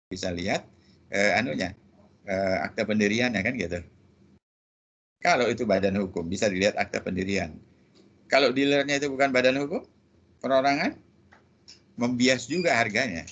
bisa lihat akta pendiriannya kan gitu. Kalau itu badan hukum bisa dilihat akta pendirian. Kalau dealernya itu bukan badan hukum, perorangan, membias juga harganya.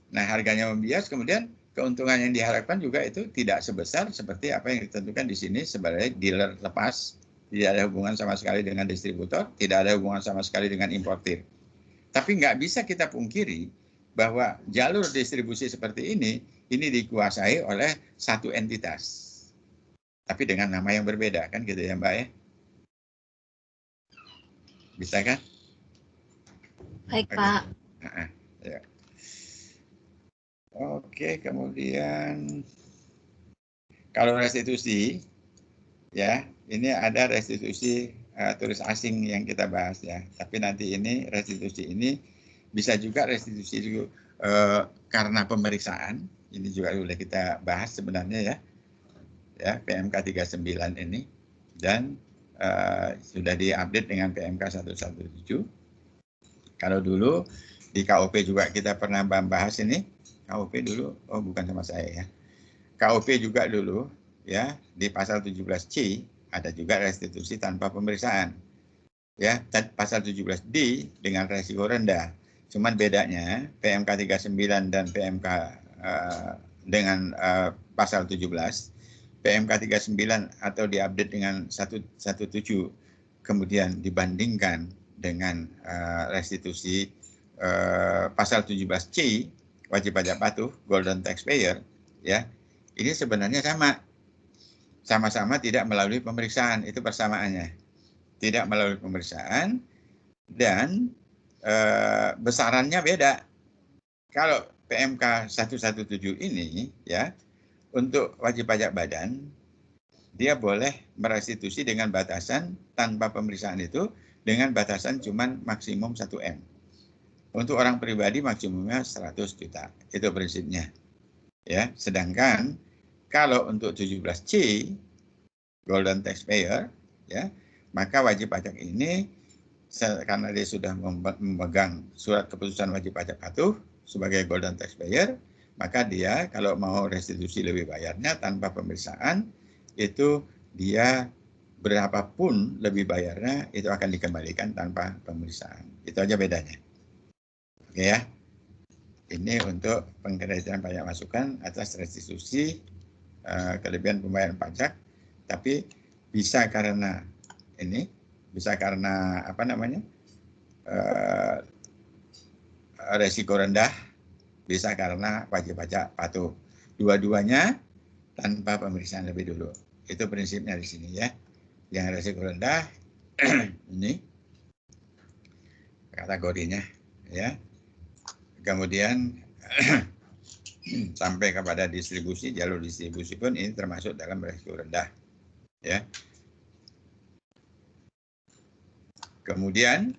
Nah, harganya membias, kemudian keuntungan yang diharapkan juga itu tidak sebesar seperti apa yang ditentukan di sini sebagai dealer lepas, tidak ada hubungan sama sekali dengan distributor, tidak ada hubungan sama sekali dengan importir. Tapi nggak bisa kita pungkiri bahwa jalur distribusi seperti ini dikuasai oleh satu entitas. Tapi dengan nama yang berbeda, kan gitu ya Mbak ya? Bisa kan? Baik, Pak. Ya. Oke, kemudian kalau restitusi, ya ini ada restitusi turis asing yang kita bahas ya. Tapi nanti ini restitusi ini bisa juga restitusi karena pemeriksaan. Ini juga sudah kita bahas sebenarnya ya PMK 39 ini dan sudah diupdate dengan PMK 117. Kalau dulu di KOP juga kita pernah bahas ini. KOP dulu, oh bukan sama saya ya. KOP juga dulu ya di pasal 17C ada juga restitusi tanpa pemeriksaan. Ya, pasal 17D dengan resiko rendah. Cuman bedanya PMK 39 dan PMK dengan pasal 17, PMK 39 atau diupdate dengan 117 kemudian dibandingkan dengan restitusi pasal 17C wajib pajak patuh golden taxpayer ya. Ini sebenarnya sama-sama tidak melalui pemeriksaan, itu persamaannya. Tidak melalui pemeriksaan dan besarannya beda. Kalau PMK 117 ini ya untuk wajib pajak badan dia boleh merestitusi dengan batasan tanpa pemeriksaan itu dengan batasan cuman maksimum 1 M. Untuk orang pribadi maksimumnya 100 juta. Itu prinsipnya. Ya, sedangkan kalau untuk 17C golden taxpayer ya, maka wajib pajak ini karena dia sudah memegang surat keputusan wajib pajak patuh sebagai golden taxpayer, maka dia kalau mau restitusi lebih bayarnya tanpa pemeriksaan, itu dia berapapun lebih bayarnya itu akan dikembalikan tanpa pemeriksaan. Itu aja bedanya. Oke ya. Ini untuk pengkreditan pajak masukan atas restitusi kelebihan pembayaran pajak, tapi bisa karena apa namanya resiko rendah, bisa karena wajib pajak patuh. Dua-duanya tanpa pemeriksaan lebih dulu. Itu prinsipnya di sini ya. Yang resiko rendah ini kategorinya ya. Kemudian sampai kepada distribusi, jalur distribusi pun ini termasuk dalam resiko rendah ya. Kemudian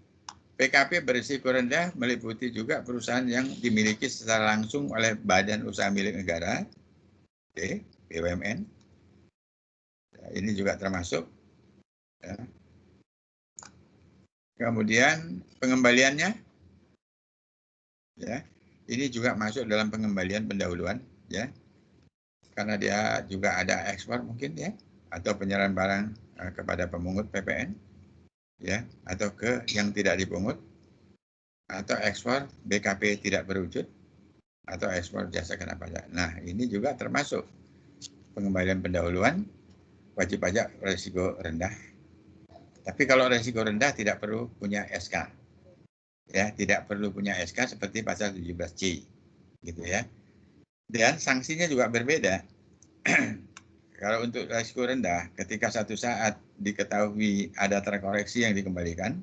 PKP berisiko rendah meliputi juga perusahaan yang dimiliki secara langsung oleh badan usaha milik negara, BUMN. Ini juga termasuk. Ya. Kemudian pengembaliannya, ya, ini juga masuk dalam pengembalian pendahuluan, ya, karena dia juga ada ekspor mungkin ya, atau penyerahan barang kepada pemungut PPN, ya, atau ke yang tidak dipungut, atau ekspor BKP tidak berwujud, atau ekspor jasa kena pajak. Nah, ini juga termasuk pengembalian pendahuluan wajib pajak resiko rendah. Tapi kalau resiko rendah tidak perlu punya SK. Ya, tidak perlu punya SK seperti pasal 17C. Gitu ya. Dan sanksinya juga berbeda. Kalau untuk resiko rendah, ketika satu saat diketahui ada terkoreksi yang dikembalikan,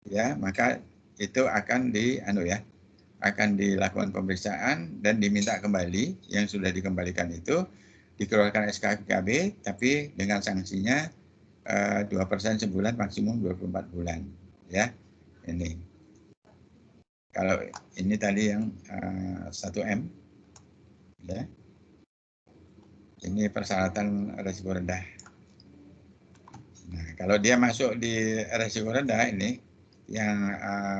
ya, maka itu akan akan dilakukan pemeriksaan dan diminta kembali yang sudah dikembalikan itu, dikeluarkan SK PKB, tapi dengan sanksinya 2% sebulan maksimum 24 bulan ya. Ini kalau ini tadi yang 1M ya, ini persyaratan resiko rendah. Nah, kalau dia masuk di resiko rendah ini yang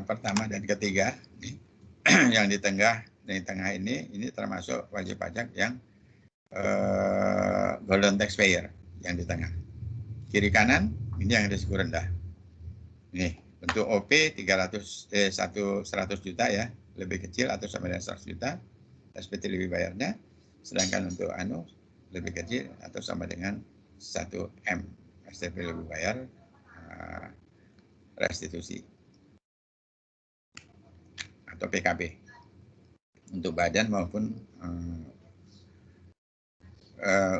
pertama dan ketiga ini, yang di tengah di tengah ini termasuk wajib pajak yang golden taxpayer yang di tengah. Kiri kanan ini yang risiko rendah. Nih, bentuk OP 100 juta ya, lebih kecil atau sama dengan 100 juta, SPT lebih bayarnya. Sedangkan untuk lebih kecil atau sama dengan 1 M, SPT lebih bayar restitusi atau PKP untuk badan maupun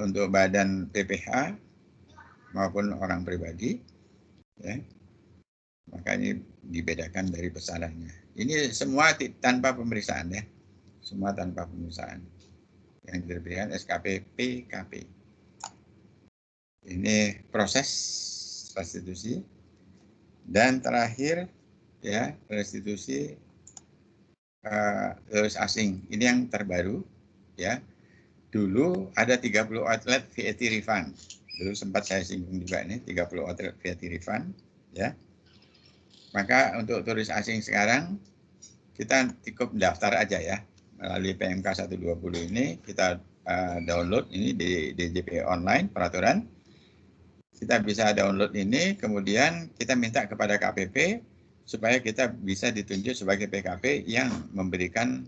untuk badan PPH maupun orang pribadi, ya, maka ini dibedakan dari besarannya. Ini semua tanpa pemeriksaan ya, semua tanpa pemeriksaan. Yang diberikan SKP PKP. Ini proses restitusi dan terakhir ya restitusi turis asing. Ini yang terbaru ya. Dulu ada 30 outlet VAT refund. Dulu sempat saya singgung juga ini 30 outlet VAT refund ya. Maka untuk turis asing sekarang kita cukup daftar aja ya melalui PMK 120 ini kita download ini di DJP online peraturan. Kita bisa download ini kemudian kita minta kepada KPP supaya kita bisa ditunjuk sebagai PKP yang memberikan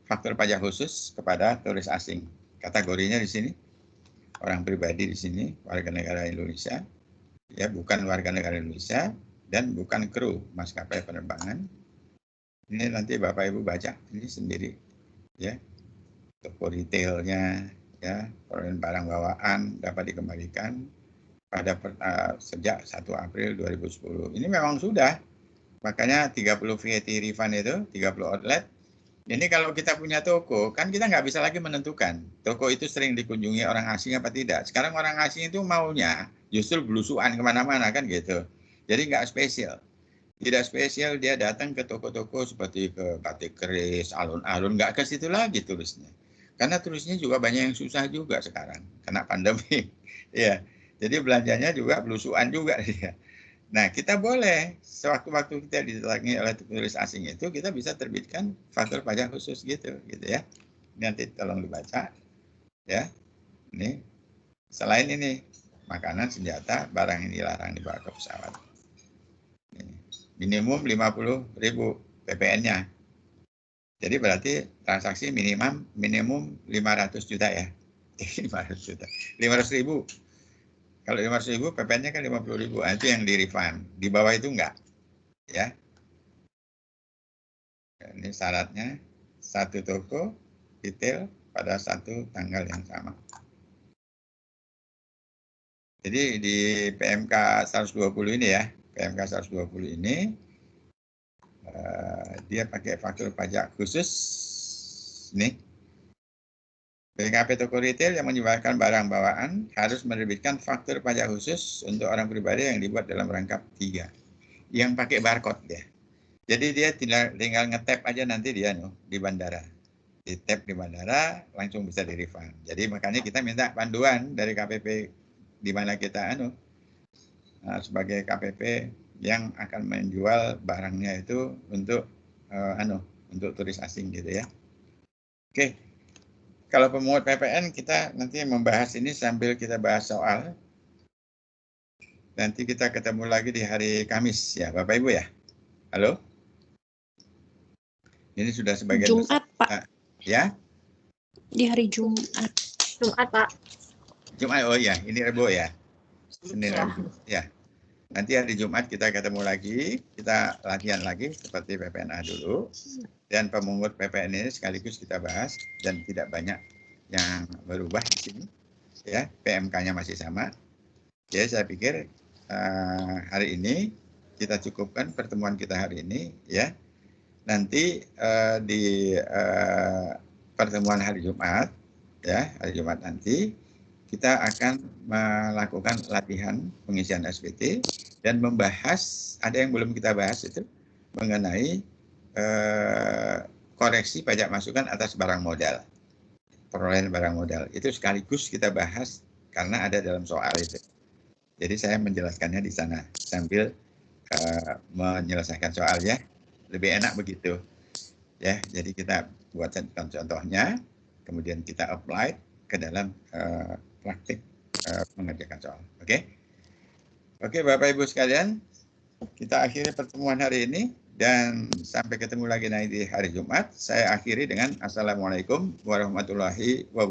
faktur pajak khusus kepada turis asing. Kategorinya di sini orang pribadi di sini warga negara Indonesia, ya bukan warga negara Indonesia dan bukan kru maskapai penerbangan. Ini nanti Bapak Ibu baca ini sendiri, ya toko retailnya, ya perolehan barang bawaan dapat dikembalikan pada sejak 1 April 2010. Ini memang sudah, makanya 30 VAT refund itu 30 outlet. Ini kalau kita punya toko, kan kita nggak bisa lagi menentukan toko itu sering dikunjungi orang asing apa tidak. Sekarang orang asing itu maunya justru belusuan kemana-mana kan gitu. Jadi nggak spesial. Tidak spesial dia datang ke toko-toko seperti ke Batik Keris, alun-alun, nggak ke situ lagi turisnya. Karena turisnya juga banyak yang susah juga sekarang, kena pandemi. Ya, jadi belanjanya juga belusuan juga dia. Nah, kita boleh sewaktu-waktu kita didatangi oleh turis asing itu kita bisa terbitkan faktur pajak khusus gitu ya. Nanti tolong dibaca ya. Ini selain ini makanan, senjata, barang yang dilarang dibawa ke pesawat. Ini. Minimum 50.000 PPN-nya. Jadi berarti transaksi minimum 500 juta ya. 500 juta. 500.000. Kalau 500.000 PPN-nya kan 50.000. Nah, itu yang di refund. Di bawah itu enggak. Ya. Ini syaratnya satu toko detail pada satu tanggal yang sama. Jadi di PMK 120 ini ya, PMK 120 ini dia pakai faktur pajak khusus nih. PKP toko retail yang menyebarkan barang bawaan harus menerbitkan faktur pajak khusus untuk orang pribadi yang dibuat dalam rangkap 3 yang pakai barcode ya. Jadi dia tinggal nge-tap aja nanti dia di bandara. Di-tap di bandara langsung bisa di-refund. Jadi makanya kita minta panduan dari KPP di mana kita sebagai KPP yang akan menjual barangnya itu untuk untuk turis asing gitu ya. Oke. Kalau pemungut PPN kita nanti membahas ini sambil kita bahas soal. Nanti kita ketemu lagi di hari Kamis ya, Bapak Ibu ya. Halo? Ini sudah sebagian Jumat, besar. Pak. Ya? Di hari Jumat. Jumat, Pak. Jumat, oh ya, ini Rebo ya. Senin Rabu. Ya. Nanti hari Jumat kita ketemu lagi, kita latihan lagi seperti PPNA dulu. Dan pemungut PPN ini sekaligus kita bahas dan tidak banyak yang berubah di sini. Ya, PMK-nya masih sama. Jadi saya pikir hari ini kita cukupkan pertemuan kita hari ini ya. Nanti di pertemuan hari Jumat ya, hari Jumat nanti kita akan melakukan latihan pengisian SPT dan membahas, ada yang belum kita bahas itu, mengenai koreksi pajak masukan atas barang modal, perolehan barang modal. Itu sekaligus kita bahas karena ada dalam soal itu. Jadi saya menjelaskannya di sana sambil menyelesaikan soalnya, lebih enak begitu. Ya, jadi kita buat contohnya, kemudian kita apply ke dalam praktik mengerjakan soal. Oke? Oke, Bapak Ibu sekalian, kita akhiri pertemuan hari ini dan sampai ketemu lagi nanti di hari Jumat. Saya akhiri dengan Assalamualaikum warahmatullahi wabarakatuh.